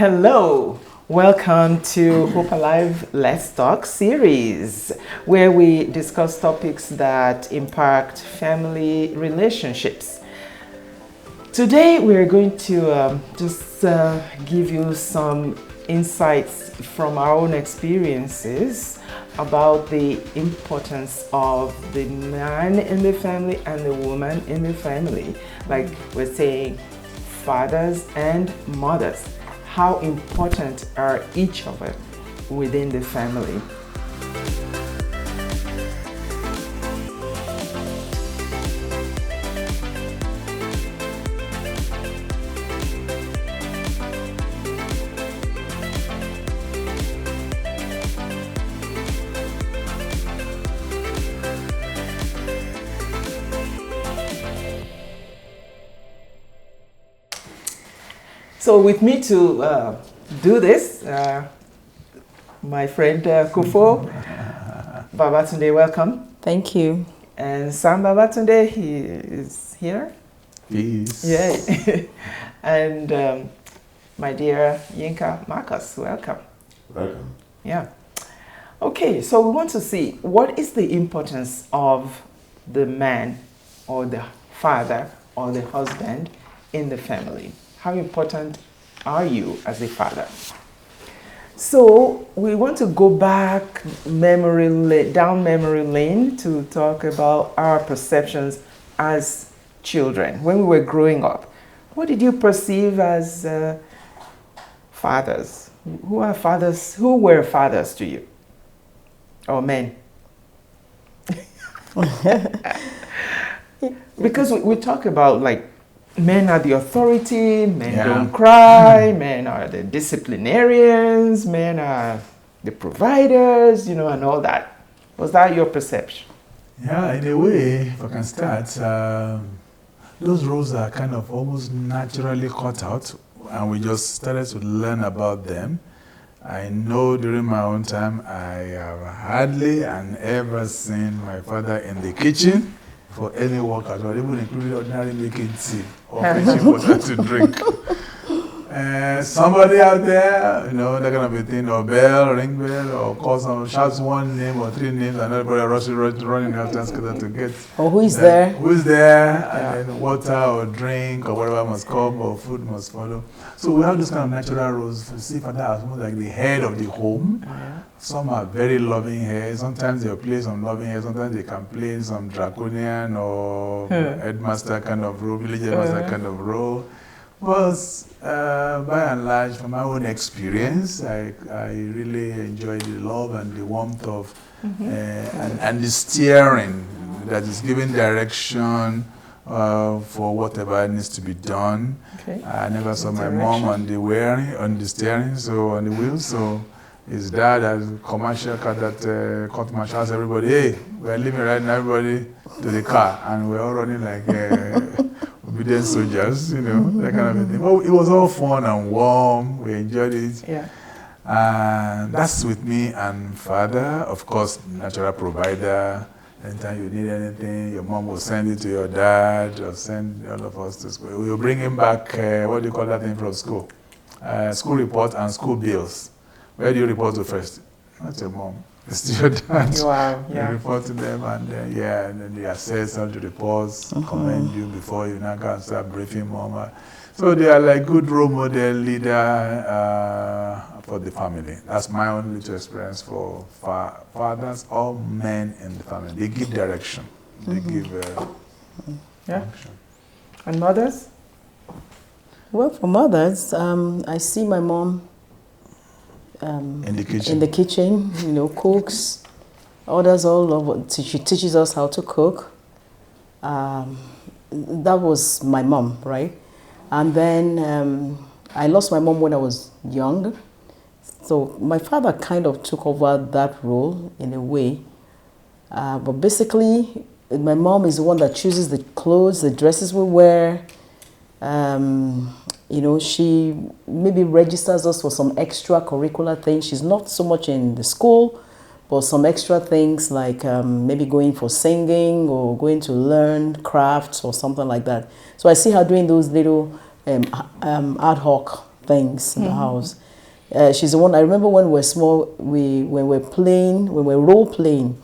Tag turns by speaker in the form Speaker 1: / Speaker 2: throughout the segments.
Speaker 1: Hello, welcome to Hope Alive Let's Talk series, where we discuss topics that impact family relationships. Today, we're going to just give you some insights from our own experiences about the importance of the man in the family and the woman in the family. Like we're saying, fathers and mothers. How important are each of us within the family? So with me to do this, my friend Kufo Babatunde, welcome.
Speaker 2: Thank you.
Speaker 1: And Sam Babatunde, he is here.
Speaker 3: Peace.
Speaker 1: Yeah. And my dear Yinka Marcus, welcome.
Speaker 3: Welcome.
Speaker 1: Yeah. Okay, so we want to see what is the importance of the man or the father or the husband in the family. How important are you as a father? So we want to go back down memory lane to talk about our perceptions as children. When we were growing up, what did you perceive as fathers? Who are fathers? Who were fathers to you? Or men? Because we talk about like men are the authority, men don't cry, men are the disciplinarians, men are the providers, and all that. Was that your perception?
Speaker 3: Yeah, in a way, if I can start, those roles are kind of almost naturally cut out, and we just started to learn about them. I know during my own time, I have hardly and ever seen my father in the kitchen for any work at all, even including ordinary making tea or fetching water to drink. Somebody out there, that kind of a thing, or ring bell, or call someone, shouts one name or three names, and everybody running after to get.
Speaker 2: Or who is there?
Speaker 3: Who is there? And then water or drink or whatever must come, or food must follow. So we have this kind of natural roles. To see father as more like the head of the home. Some are very loving here. Sometimes they'll play some loving here. Sometimes they can play some draconian or headmaster kind of role, village headmaster kind of role. But by and large, from my own experience, I really enjoy the love and the warmth of and the steering that is giving direction for whatever needs to be done.
Speaker 1: Okay.
Speaker 3: I never saw my mom on the steering, so on the wheel. So his dad has a commercial car that court marshals everybody. Hey, we're leaving right now, everybody to the car, and we're all running like obedient soldiers, that kind of a thing. Well, it was all fun and warm. We enjoyed it.
Speaker 1: Yeah.
Speaker 3: And that's with me and father, of course, natural provider. Anytime you need anything, your mom will send it to your dad or send all of us to school. We'll bring him back, what do you call that thing from school? School report and school bills. Where do you report to first? Not your mom. It's to your dad.
Speaker 1: Wow, yeah.
Speaker 3: You report to them and then they assess all the reports, commend you before you now can start briefing mom. So they are like good role model leader for the family. That's my own little experience for fathers or men in the family. They give direction. They give direction.
Speaker 1: And mothers?
Speaker 2: Well, for mothers, I see my mom
Speaker 3: in the kitchen.
Speaker 2: Cooks. Others all over. She teaches us how to cook. That was my mom, right? And then I lost my mom when I was young. So my father kind of took over that role in a way. But basically, my mom is the one that chooses the clothes, the dresses we wear. She maybe registers us for some extracurricular things. She's not so much in the school, but some extra things like maybe going for singing or going to learn crafts or something like that. So I see her doing those little ad hoc things in the house. She's the one. I remember when we were small, when we were role playing.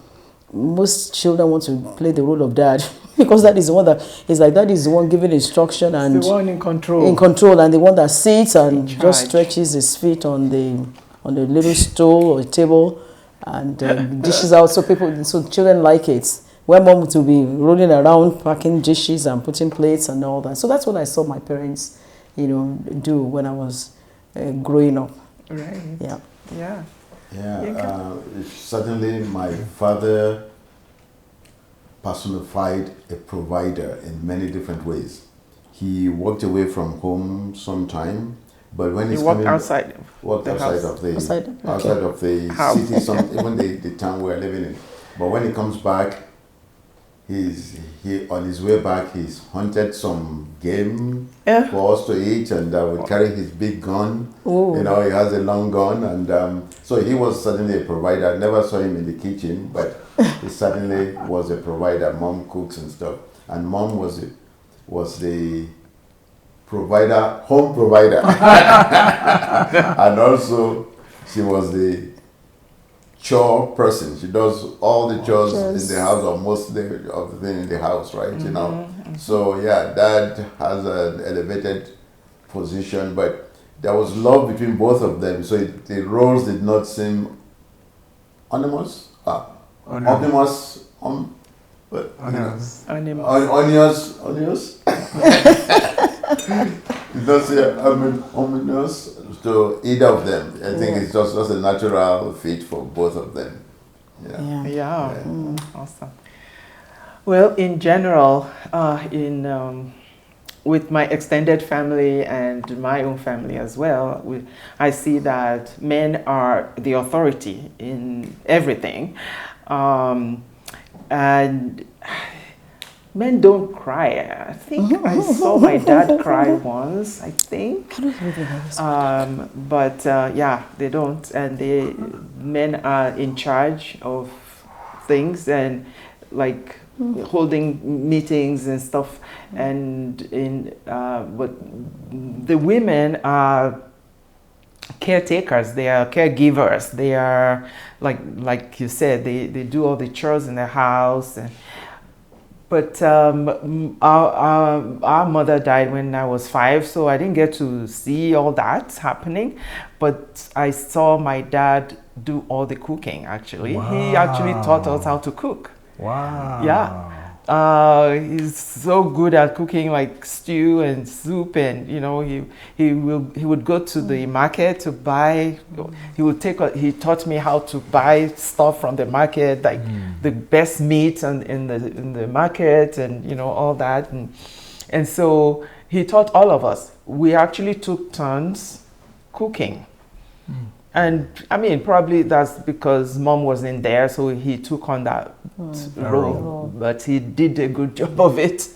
Speaker 2: Most children want to play the role of dad because that is the one that is like that is the one giving instruction and
Speaker 1: the one in control.
Speaker 2: And the one that sits and just stretches his feet on the little stool or table and dishes out. So children like it. Where mom to be rolling around packing dishes and putting plates and all that. So that's what I saw my parents, do when I was growing up.
Speaker 1: Right.
Speaker 2: Yeah.
Speaker 1: Yeah.
Speaker 4: Yeah, certainly my father personified a provider in many different ways. He walked away from home sometime, but when
Speaker 1: he walked outside
Speaker 4: of the
Speaker 1: house.
Speaker 4: City, even the town we're living in. But when he comes back, he on his way back he's hunted some game for us to eat, and would carry his big gun.
Speaker 2: Ooh.
Speaker 4: He has a long gun, and so he was certainly a provider. I never saw him in the kitchen, but he certainly was a provider. Mom cooks and stuff, and mom was the provider, home provider, and also she was the chore person. She does all the chores in the house, or most of the thing in the house, right? So yeah, dad has an elevated position, but there was love between both of them. So the roles did not seem onerous. Onious. It does say ominous to either of them. I think it's just a natural fit for both of them.
Speaker 1: Yeah. Awesome. Well, in general, with my extended family and my own family as well, I see that men are the authority in everything, and men don't cry. I think I saw my dad cry once, I think. But they don't. And men are in charge of things and like holding meetings and stuff. And but the women are caretakers, they are caregivers. They are like you said, they do all the chores in the house. But our mother died when I was 5, so I didn't get to see all that happening. But I saw my dad do all the cooking, actually. Wow. He actually taught us how to cook.
Speaker 3: Wow.
Speaker 1: Yeah. He's so good at cooking like stew and soup, and he would go to the market to buy. He taught me how to buy stuff from the market, like the best meat in the market, and all that, and so he taught all of us. We actually took turns cooking. And I mean, probably that's because mom wasn't there, so he took on that role. But he did a good job of it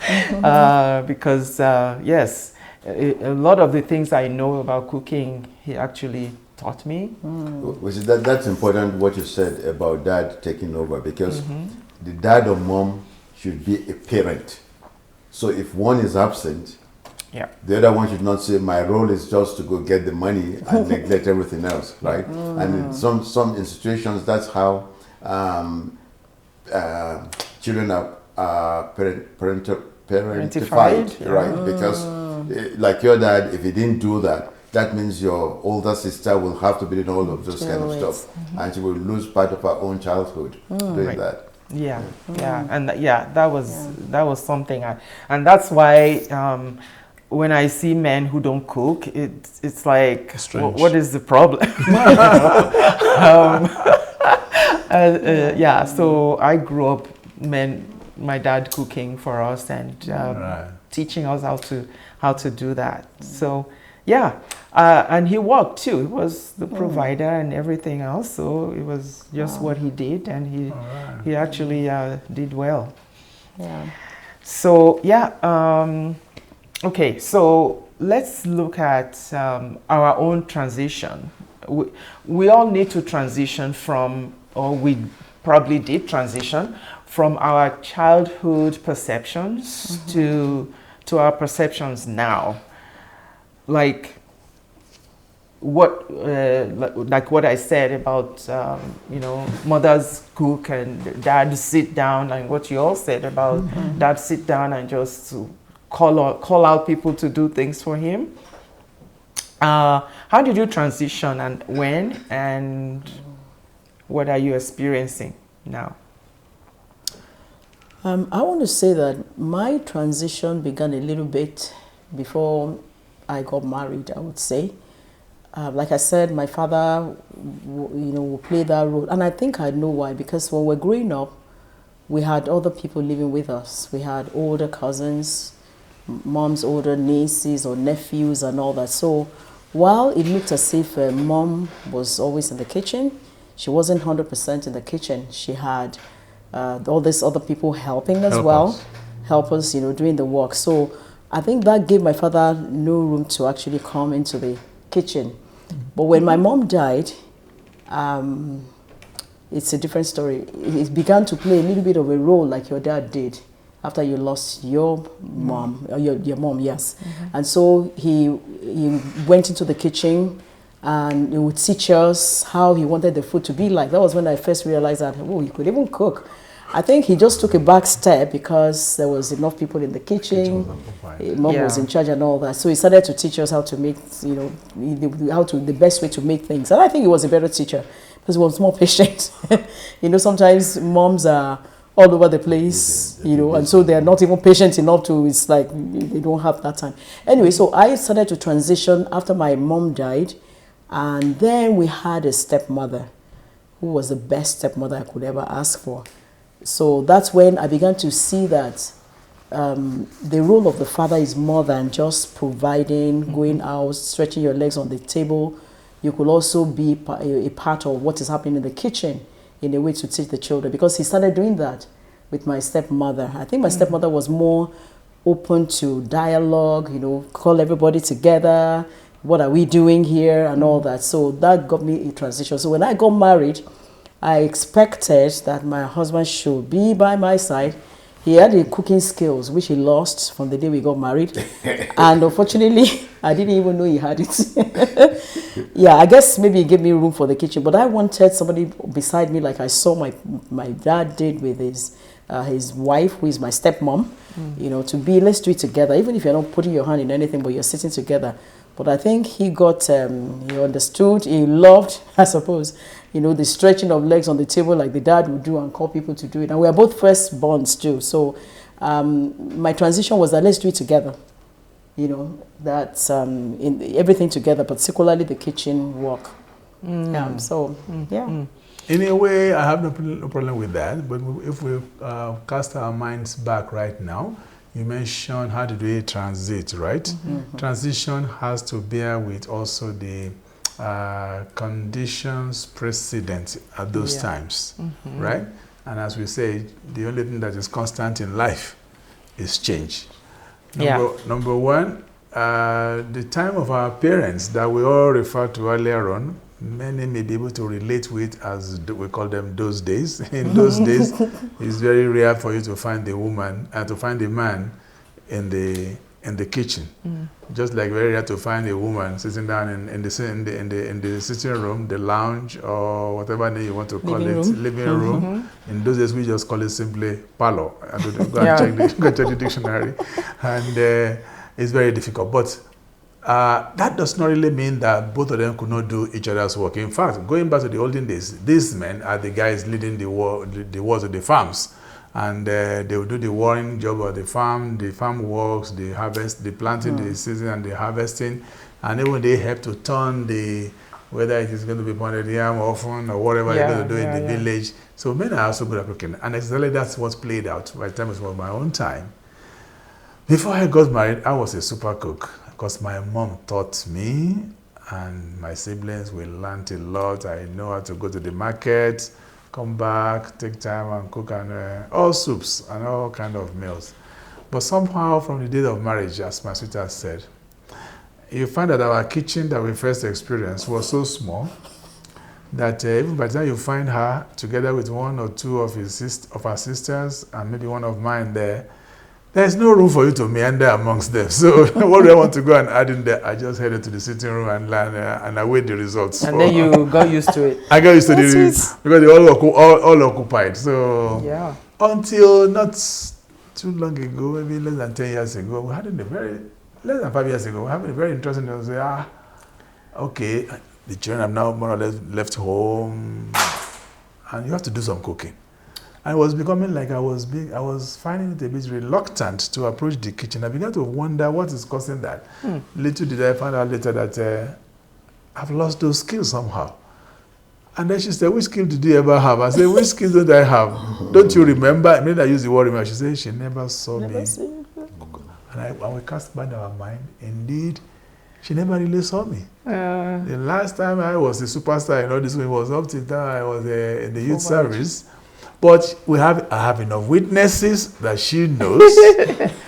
Speaker 1: because, yes, a lot of the things I know about cooking, he actually taught me.
Speaker 4: That's important what you said about dad taking over, because the dad or mom should be a parent. So if one is absent, the other one should not say, my role is just to go get the money and neglect everything else, right? And in some institutions, that's how children are parentified, right? Because like your dad, if he didn't do that, that means your older sister will have to be doing all of those kind of stuff, and she will lose part of her own childhood doing that.
Speaker 1: And that was something, and that's why. When I see men who don't cook, it's like, what is the problem? So I grew up, my dad cooking for us and teaching us how to do that. So and he worked too. He was the provider and everything else. So it was just what he did, and he actually did well. So okay, so let's look at our own transition. We all need to transition from, or we probably did transition from our childhood perceptions to our perceptions now. Like, what like what I said about mothers cook and dad sit down, and what you all said about dad sit down and just to call out people to do things for him. How did you transition, and when, and what are you experiencing now?
Speaker 2: I want to say that my transition began a little bit before I got married, I would say. Like I said, my father, would play that role. And I think I know why, because when we're growing up, we had other people living with us. We had older cousins, mom's older nieces or nephews and all that. So while it looked as if mom was always in the kitchen, she wasn't 100% in the kitchen. She had all these other people helping as well, help us, doing the work. So I think that gave my father no room to actually come into the kitchen. But when my mom died, it's a different story. It began to play a little bit of a role like your dad did after you lost your mom, your mom, yes. And so he went into the kitchen and he would teach us how he wanted the food to be like. That was when I first realized that, he could even cook. I think he just took a back step because there was enough people in the kitchen. Mom was in charge and all that. So he started to teach us how to make, the best way to make things. And I think he was a better teacher because he was more patient. Sometimes moms are all over the place, and so they're not even patient enough to, it's like they don't have that time. Anyway, so I started to transition after my mom died. And then we had a stepmother who was the best stepmother I could ever ask for. So that's when I began to see that the role of the father is more than just providing, going out, stretching your legs on the table. You could also be a part of what is happening in the kitchen in a way to teach the children, because he started doing that with my stepmother. I think my stepmother was more open to dialogue, call everybody together. What are we doing here and all that. So that got me a transition. So when I got married, I expected that my husband should be by my side. He had the cooking skills, which he lost from the day we got married. And unfortunately, I didn't even know he had it. Yeah, I guess maybe he gave me room for the kitchen. But I wanted somebody beside me like I saw my dad did with his wife, who is my stepmom, to be, let's do it together. Even if you're not putting your hand in anything, but you're sitting together. But I think he got, he understood, he loved, I suppose, the stretching of legs on the table like the dad would do and call people to do it. And we are both firstborns too. So my transition was that let's do it together. That's in everything together, particularly the kitchen work.
Speaker 3: In a way, I have no problem with that. But if we cast our minds back right now, you mentioned how did we transit, right? Transition has to bear with also the conditions precedent at those times, right? And as we say, the only thing that is constant in life is change. Number one, the time of our parents that we all referred to earlier on, many may be able to relate with, as we call them, those days. In those days, it's very rare for you to find a woman and to find a man in the kitchen. Just like very rare to find a woman sitting down in the sitting room, the lounge, or whatever name you want to call living room. In those days, we just call it simply parlor. Go and check the dictionary, and it's very difficult. But that does not really mean that both of them could not do each other's work. In fact, going back to the olden days, these men are the guys leading the wars of the farms. And they will do the warring job of the farm works, the harvest, the planting, the season, and the harvesting. And even they help to turn whether it is going to be pounded yam often or whatever you're going to do in the village. So men are also good at cooking. And exactly that's what's played out by the time it was my own time. Before I got married, I was a super cook because my mom taught me, and my siblings, we learned a lot. I know how to go to the market, come back, take time and cook and all soups and all kind of meals. But somehow from the day of marriage, as my sweetheart said, you find that our kitchen that we first experienced was so small that even by the time you find her together with one or two of her sisters and maybe one of mine there, There's no room for you to meander amongst them. So what do I want to go and add in there? I just headed to the sitting room and learn and await the results.
Speaker 1: And then you got used to it.
Speaker 3: I got used to
Speaker 2: That's
Speaker 3: this because they all occupied. So
Speaker 1: Yeah.
Speaker 3: until not too long ago, maybe less than 10 years ago, we had less than 5 years ago, we had a very interesting thing. Say, okay, the children have now more or less left home, and you have to do some cooking. And it was becoming like I was finding it a bit reluctant to approach the kitchen. I began to wonder what is causing that. Little did I find out later that I've lost those skills somehow. And then she said, which skill did you ever have? I said, which skills don't I have? Don't you remember? I mean, I used the word remember. She said, she never saw me. And we cast back our mind. Indeed, she never really saw me. The last time I was a superstar in all this, it was up to the time I was in the youth service. But I have enough witnesses that she knows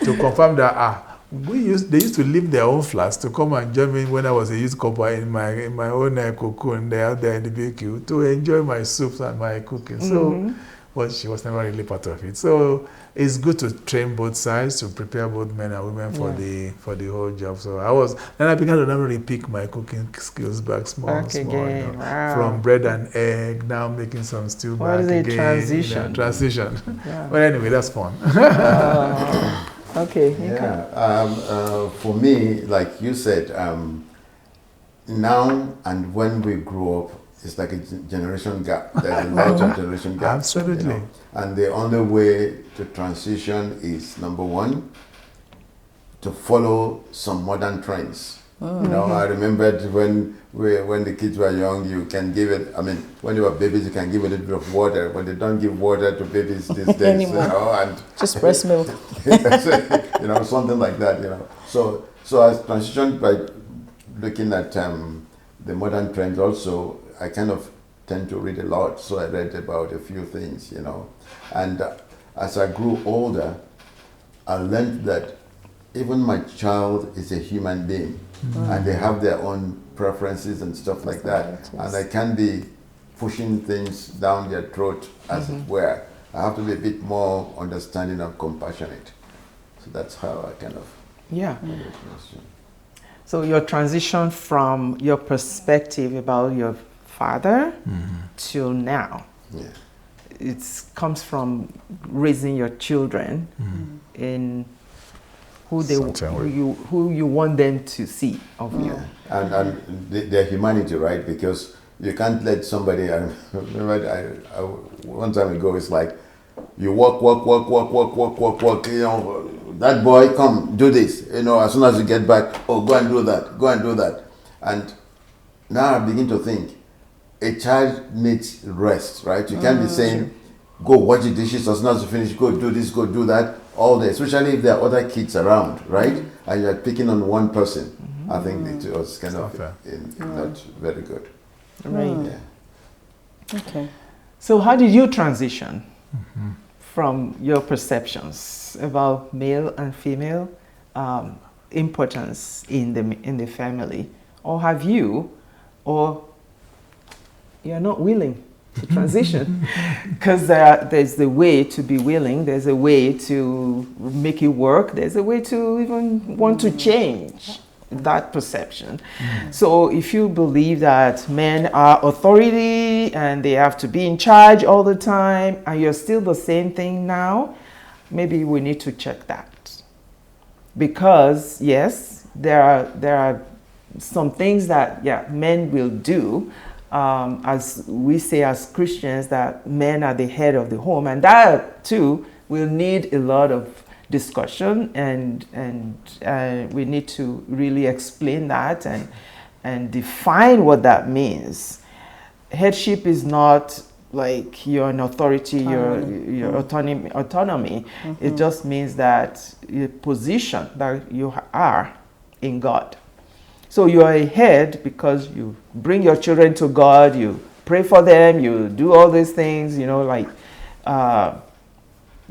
Speaker 3: to confirm that they used to leave their own flats to come and join me when I was a youth couple in my own cocoon there out there in the BQ to enjoy my soups and my cooking. So, but she was never really part of it. So it's good to train both sides to prepare both men and women for the whole job. So I began to now repick my cooking skills back small.
Speaker 1: Again. Wow.
Speaker 3: From bread and egg, now making some stew back again.
Speaker 1: Transition?
Speaker 3: Transition.
Speaker 1: Yeah.
Speaker 3: But anyway, that's fun.
Speaker 1: Okay.
Speaker 4: Yeah. For me, like you said, now and when we grew up, it's like a generation gap. There's a lot of generation gap.
Speaker 3: Absolutely.
Speaker 4: You know? And the only way to transition is, number one, to follow some modern trends. You know, I remembered when the kids were young, you can give it, when you were babies, you can give a little bit of water, but they don't give water to babies these days. You know, and
Speaker 2: Just breast milk.
Speaker 4: you know, something like that, you know. So I transitioned by looking at the modern trends also. I kind of tend to read a lot, so I read about a few things, you know. And as I grew older, I learned that even my child is a human being, and they have their own preferences and stuff like that. And I can't be pushing things down their throat, as it were. I have to be a bit more understanding and compassionate. So that's how I kind of...
Speaker 1: Yeah. So your transition from your perspective about your father till now, it comes from raising your children in who you want them to see of you.
Speaker 4: And their humanity, right? Because you can't let somebody... I remember one time ago, it's like, you walk, you know, that boy, come, do this. You know, as soon as you get back, oh, go and do that. And now I begin to think, a child needs rest, right? You can't be saying, go wash the dishes, as soon as you finish, go do this, go do that, all day, especially if there are other kids around, right? And you're picking on one person. I think it was kind of not very good.
Speaker 1: Right.
Speaker 4: Yeah.
Speaker 2: Okay.
Speaker 1: So how did you transition from your perceptions about male and female importance in the family, or have you, or you're not willing to transition? Because there's the way to be willing, there's a way to make it work, there's a way to even want to change that perception. So if you believe that men are authority and they have to be in charge all the time, and you're still the same thing now, maybe we need to check that. Because yes, there are some things that men will do, as we say as Christians, that men are the head of the home, and that too will need a lot of discussion, and we need to really explain that and define what that means. Headship is not like you're an authority, your autonomy. It just means that your position that you are in God. So you are a head because you bring your children to God, you pray for them, you do all these things, you know, like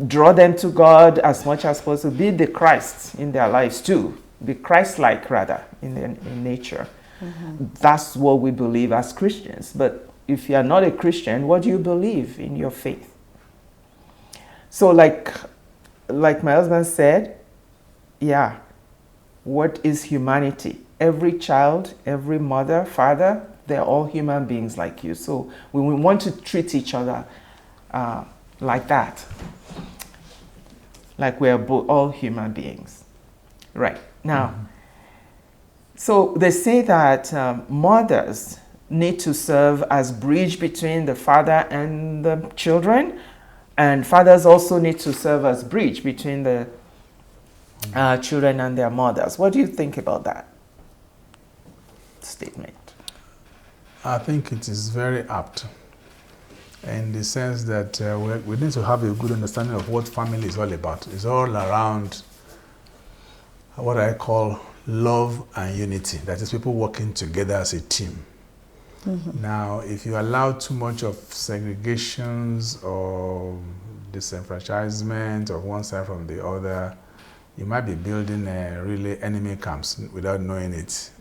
Speaker 1: draw them to God as much as possible. Be the Christ in their lives too. Be Christ-like rather in nature. That's what we believe as Christians. But if you are not a Christian, what do you believe in your faith? So like like my husband said, yeah, what is humanity? Every child, every mother, father, they're all human beings like you. So we want to treat each other like that. Like we're all human beings. Right. Now, so they say that mothers need to serve as bridge between the father and the children, and fathers also need to serve as bridge between the children and their mothers. What do you think about that statement?
Speaker 3: I think it is very apt in the sense that we need to have a good understanding of what family is all about. It's all around what I call love and unity. That is, people working together as a team. Now, if you allow too much of segregations or disenfranchisement of one side from the other, you might be building really enemy camps without knowing it.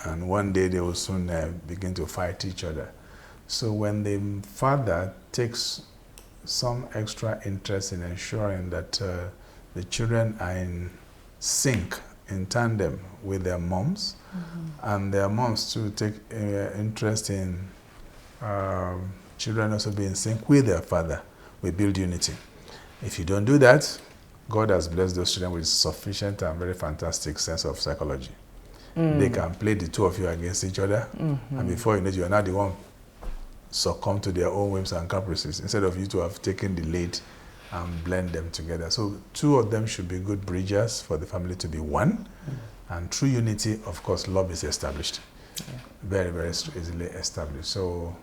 Speaker 3: And one day they will soon begin to fight each other. So when the father takes some extra interest in ensuring that the children are in sync, in tandem with their moms, and their moms too take interest in children also being in sync with their father, we build unity. If you don't do that, God has blessed those children with sufficient and very fantastic sense of psychology. They can play the two of you against each other, and before you know it, you are not the one succumb to their own whims and caprices, instead of you to have taken the lead and blend them together. So two of them should be good bridges for the family to be one, and through unity, of course, love is established. Very, very easily established. So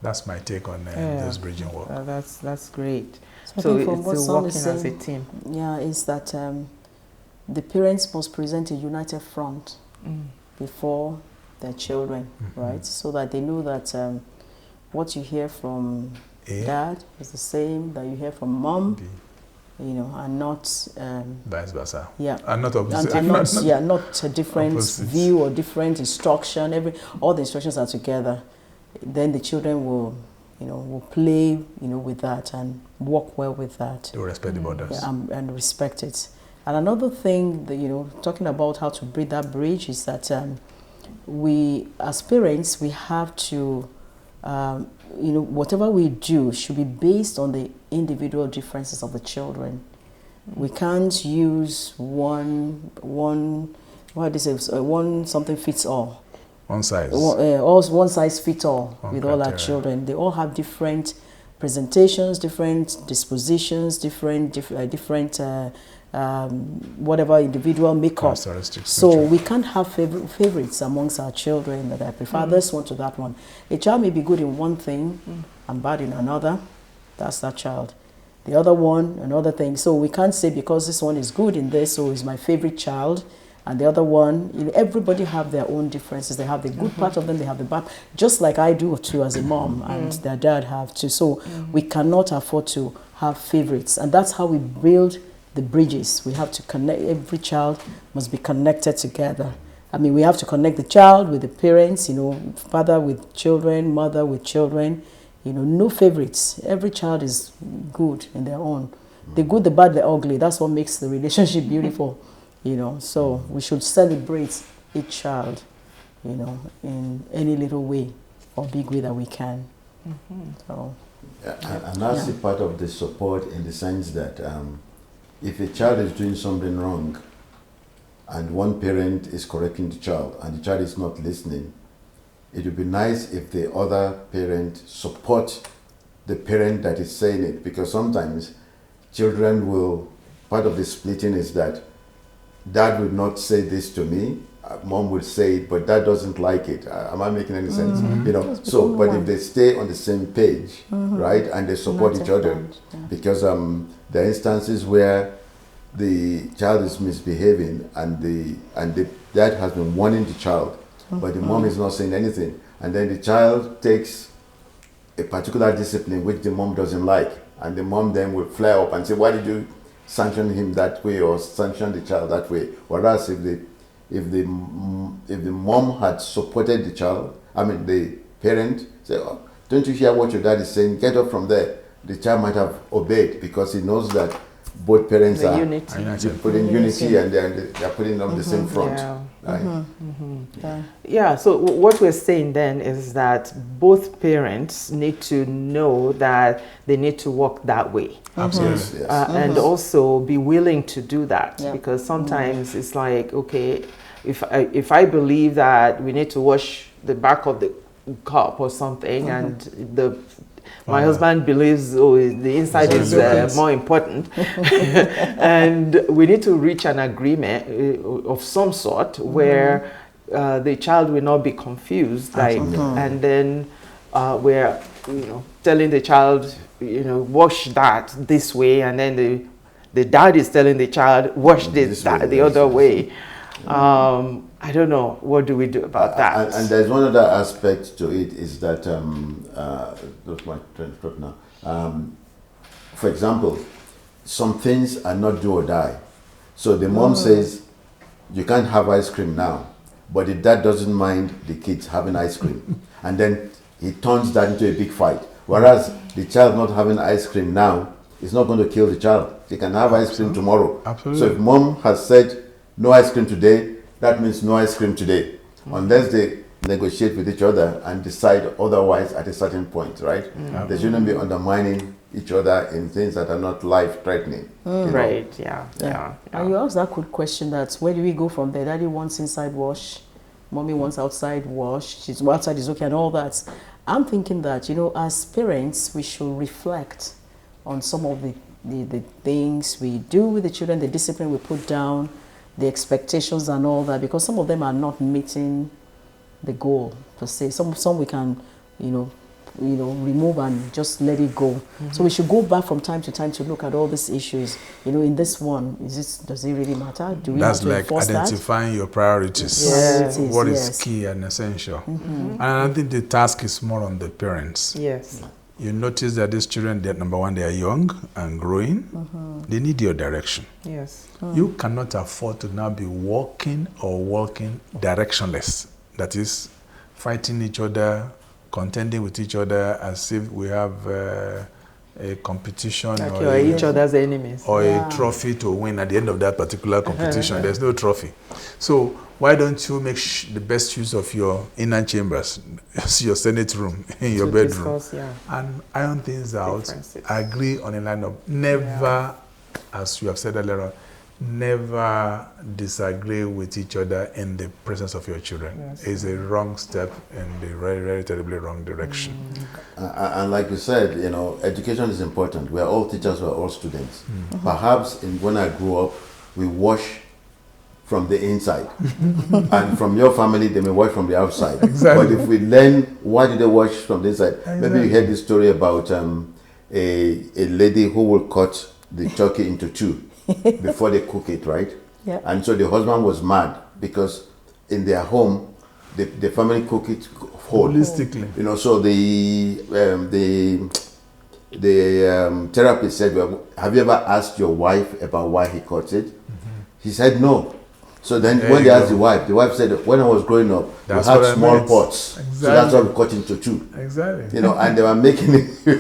Speaker 3: that's my take on this bridging work.
Speaker 1: That's great.
Speaker 2: So
Speaker 1: it's
Speaker 2: from what
Speaker 1: working
Speaker 2: Sam is saying,
Speaker 1: as a team.
Speaker 2: Yeah, is that the parents must present a united front before their children, right? So that they know that what you hear from dad is the same that you hear from mom, you know, and not
Speaker 3: vice versa.
Speaker 2: Yeah,
Speaker 3: and not opposite.
Speaker 2: and not a different
Speaker 3: opposites.
Speaker 2: view or different instruction. All the instructions are together. Then the children will, you know, will play, you know, with that and work well with that.
Speaker 3: They will respect the borders.
Speaker 2: Yeah, and respect it. And another thing that, you know, talking about how to build that bridge is that we, as parents, we have to, you know, whatever we do should be based on the individual differences of the children. We can't use one something fits all.
Speaker 3: One size.
Speaker 2: One size fits all
Speaker 3: One
Speaker 2: with all our
Speaker 3: criteria.
Speaker 2: children. They all have different presentations, different dispositions, different whatever individual makeup.
Speaker 3: Characteristics,
Speaker 2: So
Speaker 3: nature.
Speaker 2: we can't have favorites amongst our children that I prefer this one to that one. A child may be good in one thing and bad in another. That's that child. The other one, another thing. So we can't say because this one is good in this, so is my favorite child. And the other one, you know, everybody have their own differences. They have the good part of them, they have the bad, just like I do too as a mom and their dad have too. So we cannot afford to have favorites. And that's how we build the bridges. We have to connect, every child must be connected together. I mean, we have to connect the child with the parents, you know, father with children, mother with children, you know, no favorites. Every child is good in their own. The good, the bad, the ugly, that's what makes the relationship beautiful. You know, so we should celebrate each child, you know, in any little way or big way that we can. So,
Speaker 4: and that's the part of the support in the sense that if a child is doing something wrong and one parent is correcting the child and the child is not listening, it would be nice if the other parent support the parent that is saying it, because sometimes children will, part of the splitting is that dad would not say this to me, mom would say it, but dad doesn't like it. Am I making any sense? You know, so, but if they stay on the same page, right, and they support each other, because there are instances where the child is misbehaving and the dad has been warning the child, but the mom is not saying anything, and then the child takes a particular discipline which the mom doesn't like, and the mom then will flare up and say, why did you sanction him that way or sanction the child that way? Whereas if the mom had supported the child, I mean the parent, say, oh, don't you hear what your dad is saying? Get up from there. The child might have obeyed because he knows that both parents
Speaker 1: The
Speaker 4: are
Speaker 1: unity.
Speaker 4: putting unity and they're putting up the same front.
Speaker 1: Yeah.
Speaker 4: Right?
Speaker 1: Yeah, so what we're saying then is that both parents need to know that they need to work that way.
Speaker 3: Absolutely.
Speaker 4: Yes, yes.
Speaker 1: And also be willing to do that,
Speaker 2: Yeah.
Speaker 1: because sometimes it's like, okay, if I believe that we need to wash the back of the cup or something, and my husband believes the inside is more important, and we need to reach an agreement of some sort where the child will not be confused, like, and then we're telling the child, wash that this way, and then the dad is telling the child, wash the other way. I don't know. What do we do about that?
Speaker 4: And there's one other aspect to it is that, that's my train of thought now. For example, some things are not do or die. So the mom says, you can't have ice cream now, but the dad doesn't mind the kids having ice cream. And then he turns that into a big fight. Whereas the child not having ice cream now is not going to kill the child. They can have ice cream tomorrow.
Speaker 3: Absolutely.
Speaker 4: So if mom has said no ice cream today, that means no ice cream today, unless they negotiate with each other and decide otherwise at a certain point, right? They shouldn't be undermining each other in things that are not life-threatening.
Speaker 1: Right, yeah.
Speaker 2: And you asked that good question, that where do we go from there? Daddy wants inside wash, mommy wants outside wash, outside is okay and all that. I'm thinking that, as parents, we should reflect on some of the things we do with the children, the discipline we put down, the expectations and all that, because some of them are not meeting the goal per se. Some we can, remove and just let it go. So we should go back from time to time to look at all these issues. In this one, does it really matter? Do we
Speaker 3: That's
Speaker 2: have to
Speaker 3: like
Speaker 2: enforce
Speaker 3: identifying your priorities.
Speaker 1: Yes.
Speaker 3: What is key and essential. And I think the task is more on the parents.
Speaker 1: Yes.
Speaker 3: You notice that these children, number one, they are young and growing. They need your direction.
Speaker 1: Yes.
Speaker 3: You cannot afford to now be walking directionless. That is, fighting each other, contending with each other as if we have a competition
Speaker 1: Like you are each other's enemies.
Speaker 3: or a trophy to win at the end of that particular competition. There's no trophy. So why don't you make the best use of your inner chambers, your Senate room, in your bedroom,
Speaker 1: Discuss,
Speaker 3: and iron things out,
Speaker 1: Differences.
Speaker 3: agree on a line of never, as you have said earlier, never disagree with each other in the presence of your children.
Speaker 1: Yes.
Speaker 3: It's a wrong step in the very, very terribly wrong direction.
Speaker 4: And like you said, education is important. We are all teachers, we are all students. Perhaps when I grew up, we wash from the inside. And from your family, they may wash from the outside.
Speaker 3: Exactly.
Speaker 4: But if we learn why did they wash from the inside,
Speaker 3: Exactly.
Speaker 4: maybe you heard this story about a lady who will cut the turkey into two before they cook it, right?
Speaker 2: Yeah.
Speaker 4: And so the husband was mad because in their home, the family cook it whole.
Speaker 3: Holistically.
Speaker 4: So the therapist said, well, have you ever asked your wife about why he cut it? He said no. So then
Speaker 3: There
Speaker 4: when
Speaker 3: you
Speaker 4: they asked
Speaker 3: go.
Speaker 4: the wife said, when I was growing up,
Speaker 3: That's
Speaker 4: we
Speaker 3: what
Speaker 4: had
Speaker 3: I
Speaker 4: small
Speaker 3: meant.
Speaker 4: pots. So
Speaker 3: Exactly.
Speaker 4: that's why we cut into two.
Speaker 3: Exactly.
Speaker 4: And they were making it
Speaker 1: A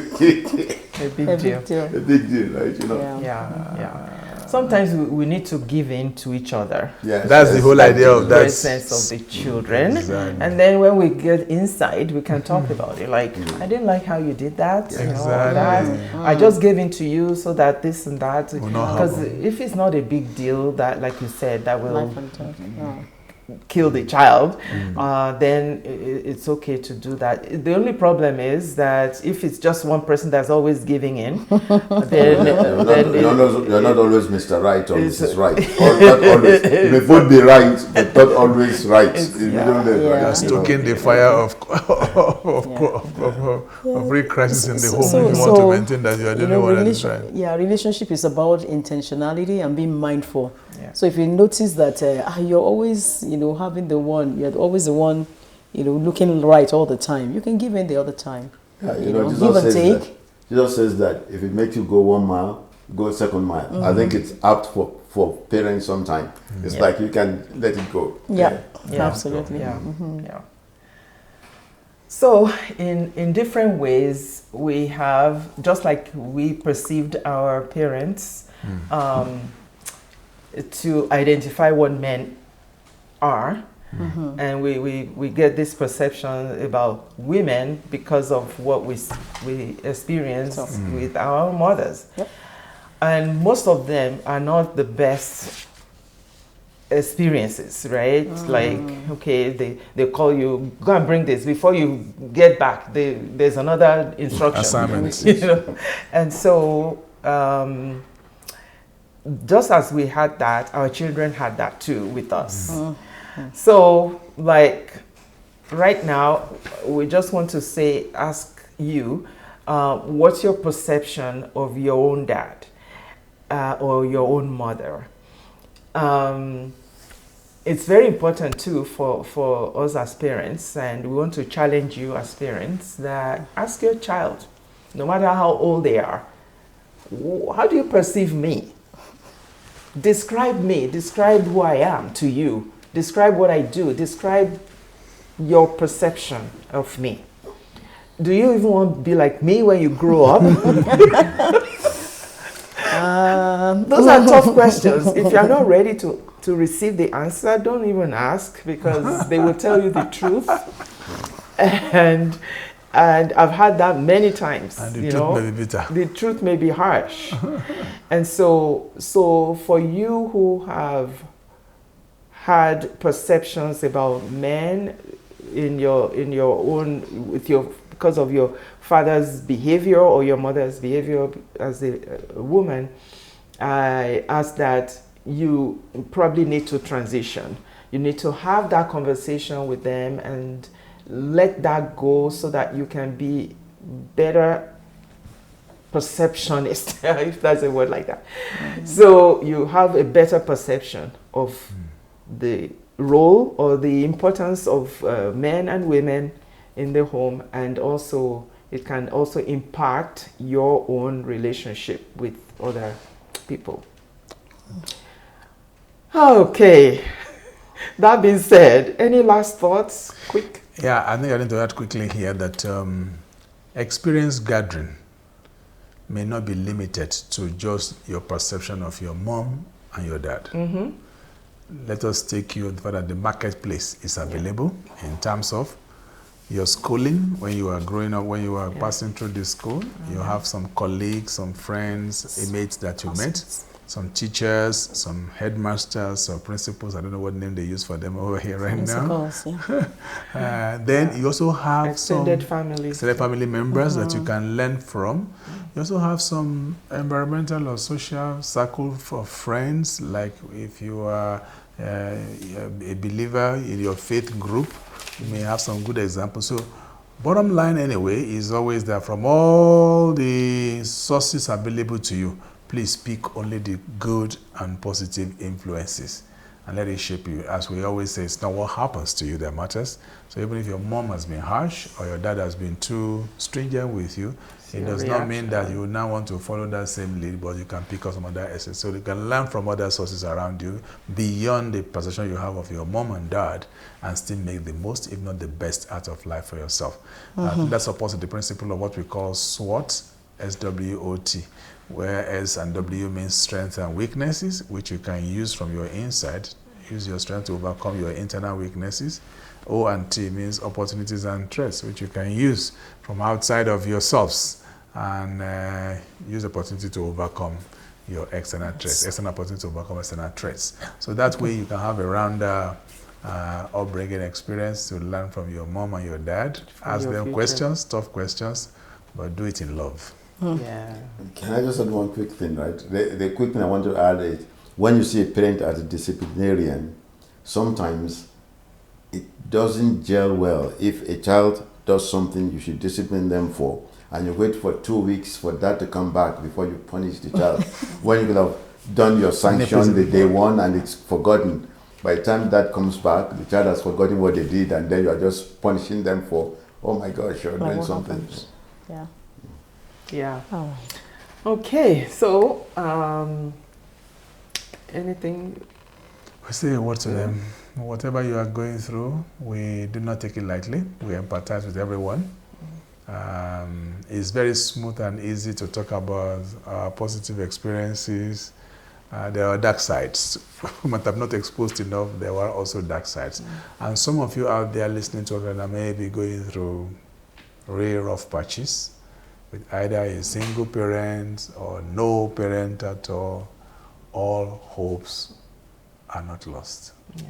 Speaker 1: big
Speaker 2: A
Speaker 1: deal.
Speaker 2: big deal.
Speaker 4: a big deal, right?
Speaker 1: Yeah. Sometimes we need to give in to each other.
Speaker 4: Yes,
Speaker 3: That's the
Speaker 4: yes.
Speaker 3: whole idea of
Speaker 1: The
Speaker 3: that.
Speaker 1: presence of the children.
Speaker 3: Exactly.
Speaker 1: And then when we get inside, we can talk about it. Like, I didn't like how you did that.
Speaker 3: Exactly.
Speaker 1: I just gave in to you so that this and that.
Speaker 3: Will not
Speaker 1: Because
Speaker 3: happen.
Speaker 1: if it's not a big deal, that, like you said, that will
Speaker 2: Life and death. Yeah.
Speaker 1: kill the child, then it's okay to do that. The only problem is that if it's just one person that's always giving in, then
Speaker 4: You're not always Mr. Right or
Speaker 1: It's-
Speaker 4: Mrs. Right. Or not always. You may both be right, but not always right.
Speaker 1: It's-
Speaker 4: You
Speaker 1: yeah.
Speaker 4: don't know,
Speaker 2: Yeah.
Speaker 4: right?
Speaker 3: You're stoking the fire of real crisis in the home. If you want to maintain that you are the only one that is right.
Speaker 2: Relationship is about intentionality and being mindful.
Speaker 1: Yeah.
Speaker 2: So if you notice that you're always, having you're always the one, looking right all the time, you can give in the other time.
Speaker 4: Yeah,
Speaker 2: give and take.
Speaker 4: Jesus says that if it makes you go 1 mile, go a second mile. I think it's apt for parents sometimes. It's like you can let it go.
Speaker 2: Yeah,
Speaker 1: Yeah.
Speaker 2: absolutely.
Speaker 1: Yeah.
Speaker 2: Mhm.
Speaker 1: Yeah. So, in different ways, we have, just like we perceived our parents to identify what men are, and we get this perception about women because of what we experience with our mothers.
Speaker 2: Yep.
Speaker 1: And most of them are not the best experiences, right? Like, okay, they call you, go and bring this. Before you get back, there's another instruction.
Speaker 3: Assignment.
Speaker 1: You know? And so, just as we had that, our children had that too with us. So, like, right now, we just want to ask you, what's your perception of your own dad or your own mother? It's very important too for us as parents, and we want to challenge you as parents that ask your child, no matter how old they are, how do you perceive me? Describe me, describe who I am to you, describe what I do, describe your perception of me. Do you even want to be like me when you grow up? Those are tough questions. If you're not ready to receive the answer, don't even ask, because they will tell you the truth. And I've had that many times.
Speaker 3: And the truth may be bitter.
Speaker 1: The truth may be harsh. And so for you who have had perceptions about men in your own, because of your father's behavior or your mother's behavior as a woman, I ask that you probably need to transition. You need to have that conversation with them and let that go so that you can be better perceptionist, if that's a word like that. So you have a better perception of the role or the importance of men and women in the home, and also it can also impact your own relationship with other people. Okay, that being said, any last thoughts? Quick.
Speaker 3: Yeah, I think I need to add quickly here that experience gathering may not be limited to just your perception of your mom and your dad. Let us take you to the fact that the marketplace is available in terms of your schooling. When you are growing up, when you are passing through the school, you have some colleagues, some friends, mates that you met, some teachers, some headmasters, some principals. I don't know what name they use for them over here right now. Then you also have extended family members that you can learn from. You also have some environmental or social circle for friends, like if you are a believer in your faith group, you may have some good examples. So bottom line anyway is always that from all the sources available to you, please pick only the good and positive influences and let it shape you. As we always say, it's not what happens to you that matters. So even if your mom has been harsh or your dad has been too stringent with you, it does not mean that you now want to follow that same lead, but you can pick up some other essence. So you can learn from other sources around you beyond the perception you have of your mom and dad, and still make the most, if not the best, out of life for yourself. That supports the principle of what we call SWOT, SWOT, where S and W means strengths and weaknesses, which you can use from your inside. Use your strength to overcome your internal weaknesses. O and T means opportunities and threats, which you can use from outside of yourselves, and use opportunity to overcome your external threats, external opportunity to overcome external threats. So that way you can have a rounder upbringing experience to learn from your mom and your dad. Ask them questions, tough questions, but do it in love.
Speaker 1: Yeah.
Speaker 4: Can I just add one quick thing, right? The quick thing I want to add is, when you see a parent as a disciplinarian, sometimes it doesn't gel well. If a child does something you should discipline them for, and you wait for 2 weeks for that to come back before you punish the child, when you could have done your sanction the day one and it's forgotten. By the time that comes back, the child has forgotten what they did, and then you are just punishing them for, oh my gosh, you're doing something.
Speaker 2: Happens? Yeah.
Speaker 1: Yeah.
Speaker 2: Oh.
Speaker 1: Okay, so anything
Speaker 3: We say a word to them. Whatever you are going through, we do not take it lightly. We empathize with everyone. It's very smooth and easy to talk about positive experiences. There are dark sides. But I'm not exposed enough. There are also dark sides. And some of you out there listening to us that may be going through really rough patches with either a single parent or no parent at all hopes are not lost.
Speaker 1: Yeah.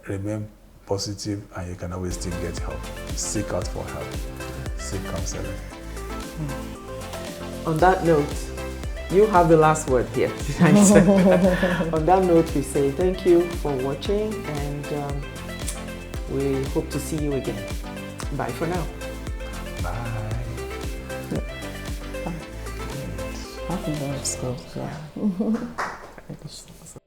Speaker 3: Remain positive and you can always still get help. Seek out for help. Seek counseling.
Speaker 1: On that note, you have the last word here tonight. On that note, we say thank you for watching and we hope to see you again. Bye for now.
Speaker 3: Bye.
Speaker 2: I think that was good. Yeah.